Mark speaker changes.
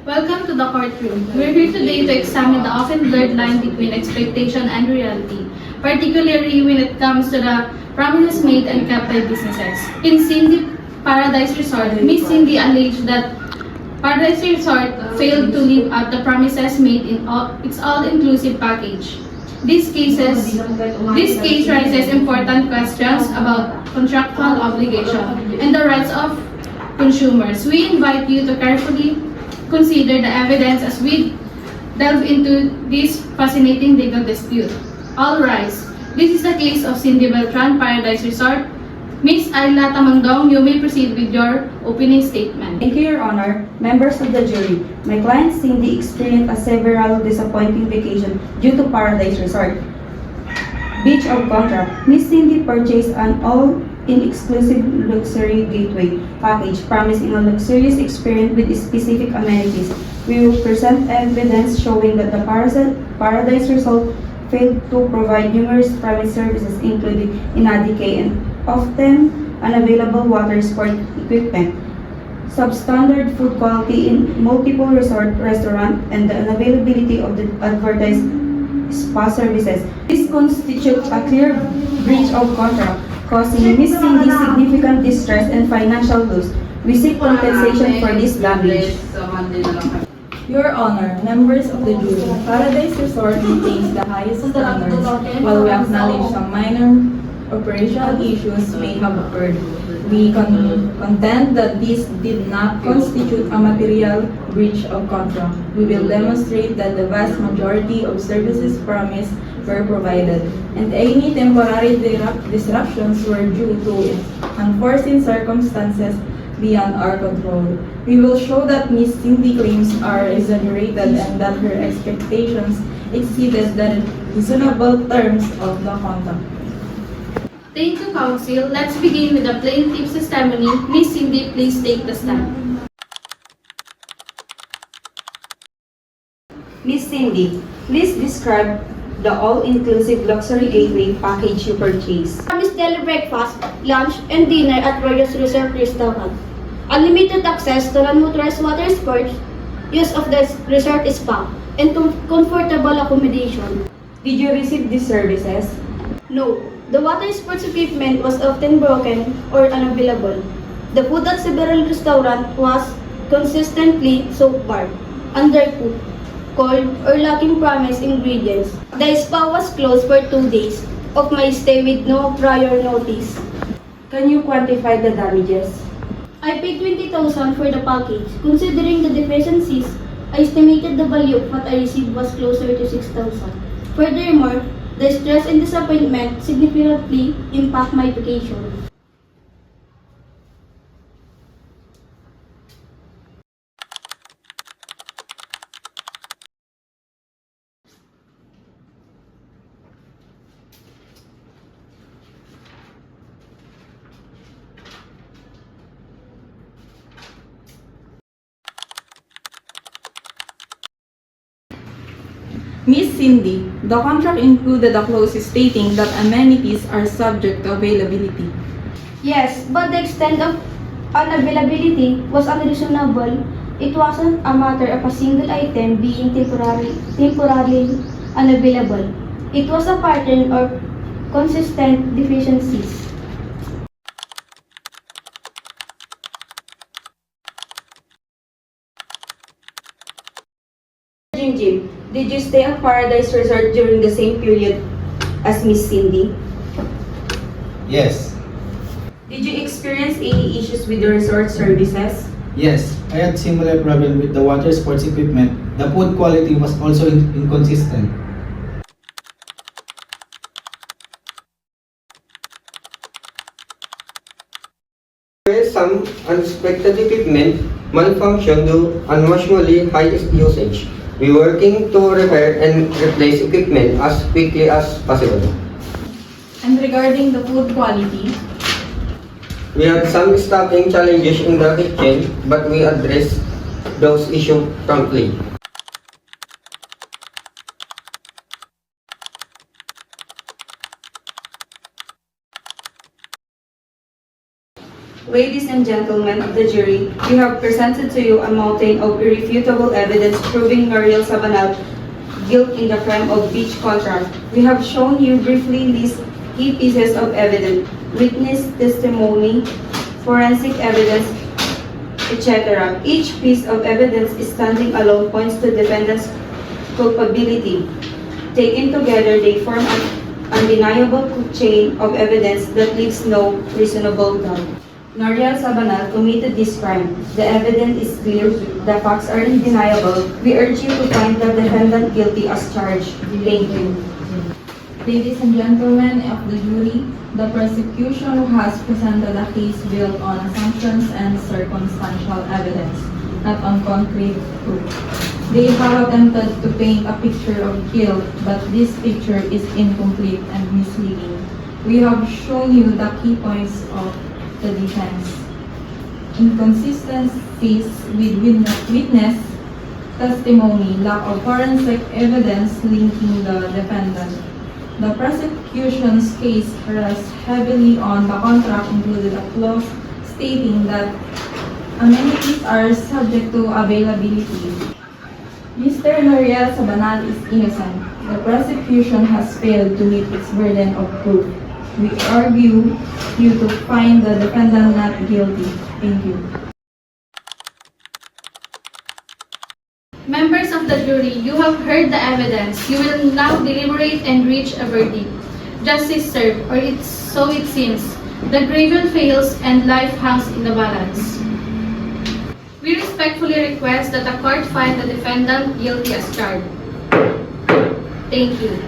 Speaker 1: Welcome to the courtroom. We're here today to examine the often blurred line between expectation and reality, particularly when it comes to the promises made and kept by businesses. In Cindy Paradise Resort, Miss Cindy alleged that Paradise Resort failed to live up the promises made in its all-inclusive package. This case raises important questions about contractual obligation and the rights of consumers. We invite you to carefully consider the evidence as we delve into this fascinating legal dispute. All rise. This is the case of Cindy Beltran, Paradise Resort. Miss Ayla Tamandong, you may proceed with your opening statement.
Speaker 2: Thank you, Your Honor. Members of the jury, my client Cindy experienced a several disappointing vacation due to Paradise Resort. Beach of contract. Miss Cindy purchased an all-inclusive luxury gateway package promising a luxurious experience with specific amenities. We will present evidence showing that the Paradise Resort failed to provide numerous private services including inadequate and often unavailable water sport equipment, substandard food quality in multiple restaurants, and the unavailability of the advertised spa services. This constitutes a clear breach of contract, causing Miss Cindy significant distress and financial loss. We seek compensation for this damage.
Speaker 3: Your Honor, members of the jury, Paradise Resort maintains the highest standards while we acknowledge some minor operational issues may have occurred. We contend that this did not constitute a material breach of contract. We will demonstrate that the vast majority of services promised were provided, and any temporary disruptions were due to unforeseen circumstances beyond our control. We will show that Ms. Cindy claims are exaggerated and that her expectations exceeded the reasonable terms of the contract.
Speaker 1: Thank you, Counsel. Let's begin with the plaintiff's testimony. Miss Cindy, please take the stand.
Speaker 2: Miss Cindy, please describe the all-inclusive luxury gateway package you purchased.
Speaker 4: Promised daily breakfast, lunch, and dinner at Royals Resort Restaurant. Unlimited access to non-motorized water sports, use of the resort spa, and comfortable accommodation.
Speaker 2: Did you receive these services?
Speaker 4: No, the water sports equipment was often broken or unavailable. The food at several restaurants was consistently soap-barred, undercooked, cold, or lacking promised ingredients. The spa was closed for 2 days of my stay with no prior notice.
Speaker 2: Can you quantify the damages?
Speaker 4: I paid 20,000 for the package. Considering the deficiencies, I estimated the value of what I received was closer to 6,000. Furthermore, the stress and disappointment significantly impact my vacation.
Speaker 3: Miss Cindy, the contract included a clause stating that amenities are subject to availability.
Speaker 4: Yes, but the extent of unavailability was unreasonable. It wasn't a matter of a single item being temporarily unavailable. It was a pattern of consistent deficiencies.
Speaker 2: Jim, did you stay at Paradise Resort during the same period as Miss Cindy?
Speaker 5: Yes.
Speaker 2: Did you experience any issues with the resort services?
Speaker 5: Yes, I had similar problem with the water sports equipment. The food quality was also inconsistent.
Speaker 6: Where some unexpected equipment malfunction due unusually high usage. We working to repair and replace equipment as quickly as possible.
Speaker 3: And regarding the food quality,
Speaker 6: We had some staffing challenges in the kitchen, but we addressed those issues promptly.
Speaker 2: Ladies and gentlemen of the jury, we have presented to you a mountain of irrefutable evidence proving Noriel Sabanal guilt in the crime of beach contract. We have shown you briefly these key pieces of evidence: witness testimony, forensic evidence, etc. Each piece of evidence standing alone points to defendant's culpability. Taken together, they form an undeniable chain of evidence that leaves no reasonable doubt. Noriel Sabanal committed this crime. The evidence is clear, the facts are undeniable. We urge you to find the defendant guilty as charged. Thank you.
Speaker 3: Ladies and gentlemen of the jury, the prosecution has presented a case built on assumptions and circumstantial evidence, not on concrete proof. They have attempted to paint a picture of guilt, but this picture is incomplete and misleading. We have shown you the key points of the defense: inconsistencies with witness testimony, lack of forensic evidence linking the defendant. The prosecution's case rests heavily on the contract, included a clause stating that amenities are subject to availability. Mr. Noriel Sabanal is innocent. The prosecution has failed to meet its burden of proof. We argue you to find the defendant not guilty. Thank you.
Speaker 1: Members of the jury, you have heard the evidence. You will now deliberate and reach a verdict. Justice served, or so it seems. The graveyard fails and life hangs in the balance. We respectfully request that the court find the defendant guilty as charged. Thank you.